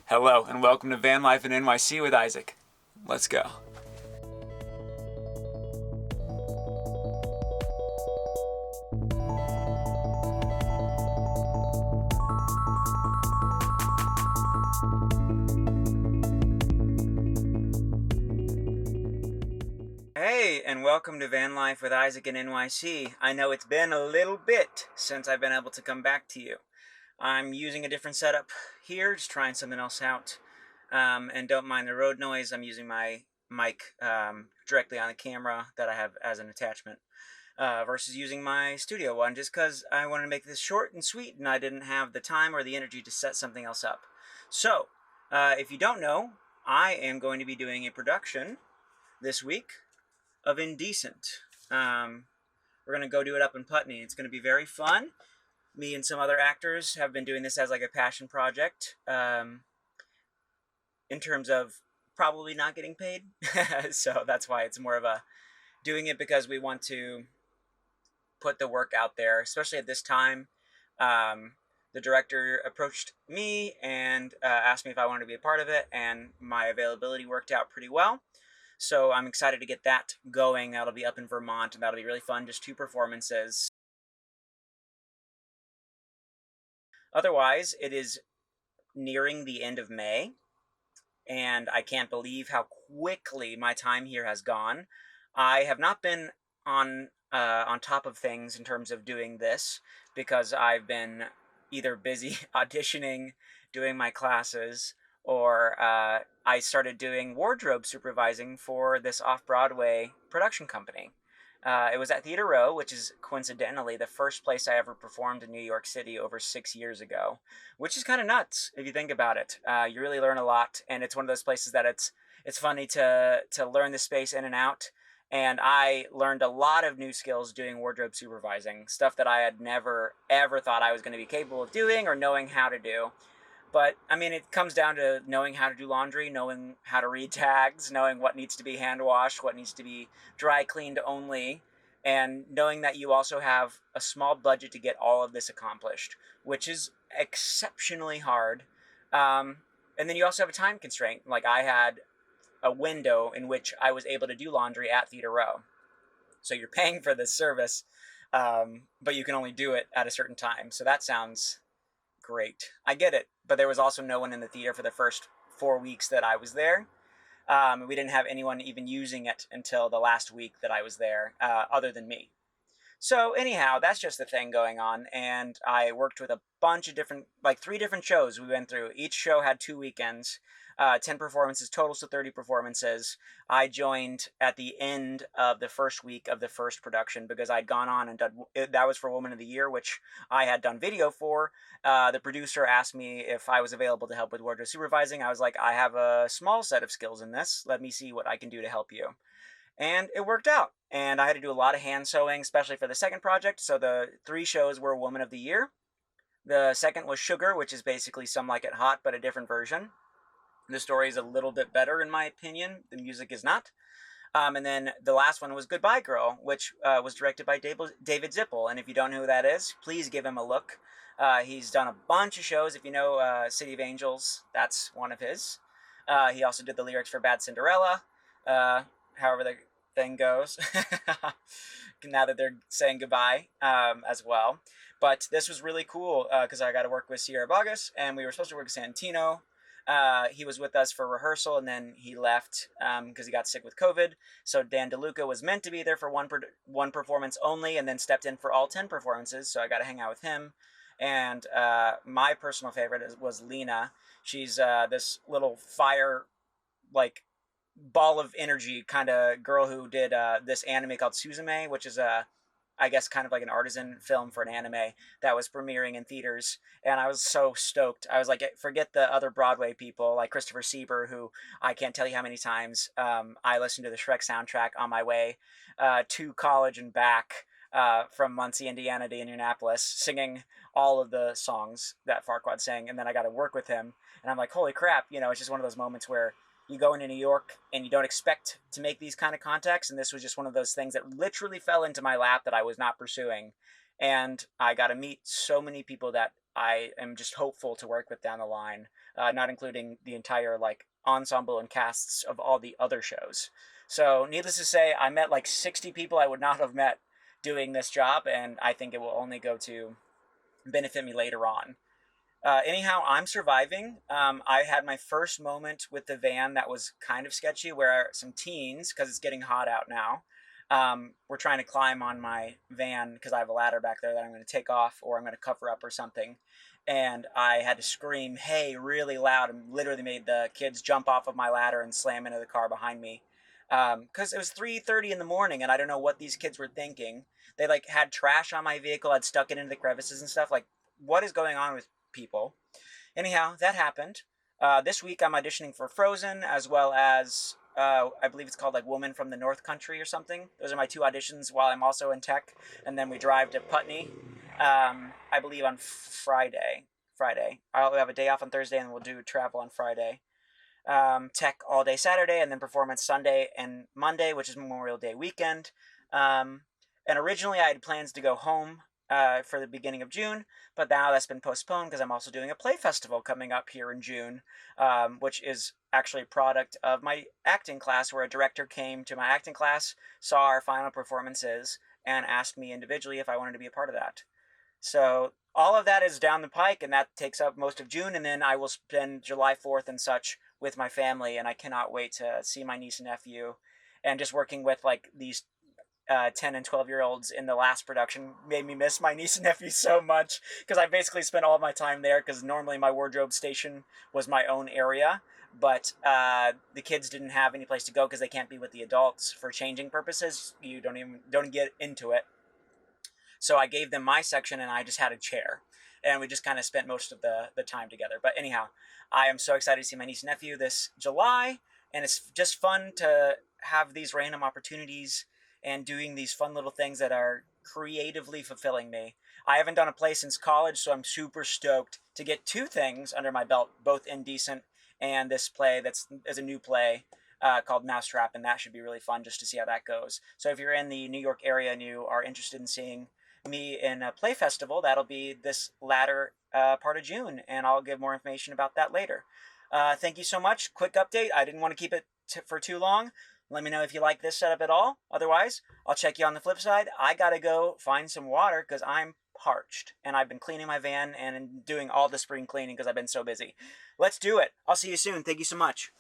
Hello, and welcome to Vanlife in NYC with Isaac. Let's go. Hey, and welcome to Vanlife with Isaac in NYC. I know it's been a little bit since I've been able to come back to you. I'm using a different setup here, just trying something else out. And don't mind the road noise. I'm using my mic directly on the camera that I have as an attachment versus using my studio one, just because I wanted to make this short and sweet and I didn't have the time or the energy to set something else up. So, if you don't know, I am going to be doing a production this week of Indecent. We're going to go do it up in Putney. It's going to be very fun. Me and some other actors have been doing this as like a passion project in terms of probably not getting paid. So that's why it's more of a doing it because we want to put the work out there, especially at this time. The director approached me and asked me if I wanted to be a part of it, and my availability worked out pretty well. So I'm excited to get that going. That'll be up in Vermont, and that'll be really fun. Just 2 performances. Otherwise, it is nearing the end of May, and I can't believe how quickly my time here has gone. I have not been on top of things in terms of doing this because I've been either busy auditioning, doing my classes, or I started doing wardrobe supervising for this off-Broadway production company. It was at Theater Row, which is coincidentally the first place I ever performed in New York City over 6 years ago, which is kind of nuts if you think about it. You really learn a lot, and it's one of those places that it's funny to learn the space in and out. And I learned a lot of new skills doing wardrobe supervising, stuff that I had never, ever thought I was going to be capable of doing or knowing how to do. But, I mean, it comes down to knowing how to do laundry, knowing how to read tags, knowing what needs to be hand washed, what needs to be dry cleaned only, and knowing that you also have a small budget to get all of this accomplished, which is exceptionally hard. And then you also have a time constraint. Like, I had a window in which I was able to do laundry at Theater Row. So you're paying for this service, but you can only do it at a certain time. So that sounds great. I get it, but there was also no one in the theater for the first 4 weeks that I was there. We didn't have anyone even using it until the last week that I was there, other than me. So anyhow, that's just the thing going on, and I worked with a bunch of different, like 3 different shows we went through. Each show had 2 weekends, 10 performances total, so 30 performances. I joined at the end of the first week of the first production because I'd gone on and done, that was for Woman of the Year, which I had done video for. The producer asked me if I was available to help with wardrobe supervising. I was like, I have a small set of skills in this. Let me see what I can do to help you. And it worked out. And I had to do a lot of hand sewing, especially for the second project. So the 3 shows were Woman of the Year. The second was Sugar, which is basically Some Like It Hot, but a different version. The story is a little bit better, in my opinion. The music is not. And then the last one was Goodbye Girl, which was directed by David Zippel. And if you don't know who that is, please give him a look. He's done a bunch of shows. If you know City of Angels, that's one of his. He also did the lyrics for Bad Cinderella, however the thing goes, now that they're saying goodbye as well. But this was really cool because I got to work with Sierra Bogus, and we were supposed to work with Santino. He was with us for rehearsal, and then he left because he got sick with COVID. So Dan DeLuca was meant to be there for one performance only, and then stepped in for all 10 performances. So I got to hang out with him. And my personal favorite was Lena. She's this little fire, like, ball of energy kind of girl who did this anime called Suzume, which is I guess kind of like an artisan film for an anime that was premiering in theaters, and I was so stoked. I was like, forget the other Broadway people like Christopher Sieber, who I can't tell you how many times I listened to the Shrek soundtrack on my way to college and back from Muncie, Indiana to Indianapolis, singing all of the songs that Farquaad sang, and then I got to work with him, and I'm like, holy crap, you know, it's just one of those moments where you go into New York and you don't expect to make these kind of contacts. And this was just one of those things that literally fell into my lap that I was not pursuing. And I got to meet so many people that I am just hopeful to work with down the line, not including the entire like ensemble and casts of all the other shows. So needless to say, I met like 60 people I would not have met doing this job, and I think it will only go to benefit me later on. Anyhow, I'm surviving. I had my first moment with the van that was kind of sketchy, where some teens, because it's getting hot out now, were trying to climb on my van because I have a ladder back there that I'm going to take off or I'm going to cover up or something. And I had to scream, "Hey," really loud, and literally made the kids jump off of my ladder and slam into the car behind me. Because it was 3:30 in the morning, and I don't know what these kids were thinking. They like had trash on my vehicle, had stuck it into the crevices and stuff. Like, what is going on with people? Anyhow, that happened. This week I'm auditioning for Frozen, as well as I believe it's called like Woman from the North Country or something. Those are my two auditions while I'm also in tech, and then we drive to Putney. I believe on Friday. I'll have a day off on Thursday, and we'll do travel on Friday. Tech all day Saturday, and then performance Sunday and Monday, which is Memorial Day weekend. And originally I had plans to go home for the beginning of June, but now that's been postponed because I'm also doing a play festival coming up here in June, which is actually a product of my acting class, where a director came to my acting class, saw our final performances, and asked me individually if I wanted to be a part of that. So all of that is down the pike, and that takes up most of June, and then I will spend July 4th and such with my family, and I cannot wait to see my niece and nephew. And just working with like these 10 and 12-year-olds in the last production made me miss my niece and nephew so much, because I basically spent all my time there, because normally my wardrobe station was my own area, but the kids didn't have any place to go because they can't be with the adults for changing purposes. You don't get into it. So I gave them my section, and I just had a chair, and we just kind of spent most of the time together. But anyhow, I am so excited to see my niece and nephew this July, and it's just fun to have these random opportunities and doing these fun little things that are creatively fulfilling me. I haven't done a play since college, so I'm super stoked to get two things under my belt, both Indecent and this play that's is a new play called Mousetrap, and that should be really fun just to see how that goes. So if you're in the New York area and you are interested in seeing me in a play festival, that'll be this latter part of June, and I'll give more information about that later. Thank you so much. Quick update. I didn't want to keep it for too long. Let me know if you like this setup at all. Otherwise, I'll check you on the flip side. I gotta go find some water because I'm parched, and I've been cleaning my van and doing all the spring cleaning because I've been so busy. Let's do it. I'll see you soon. Thank you so much.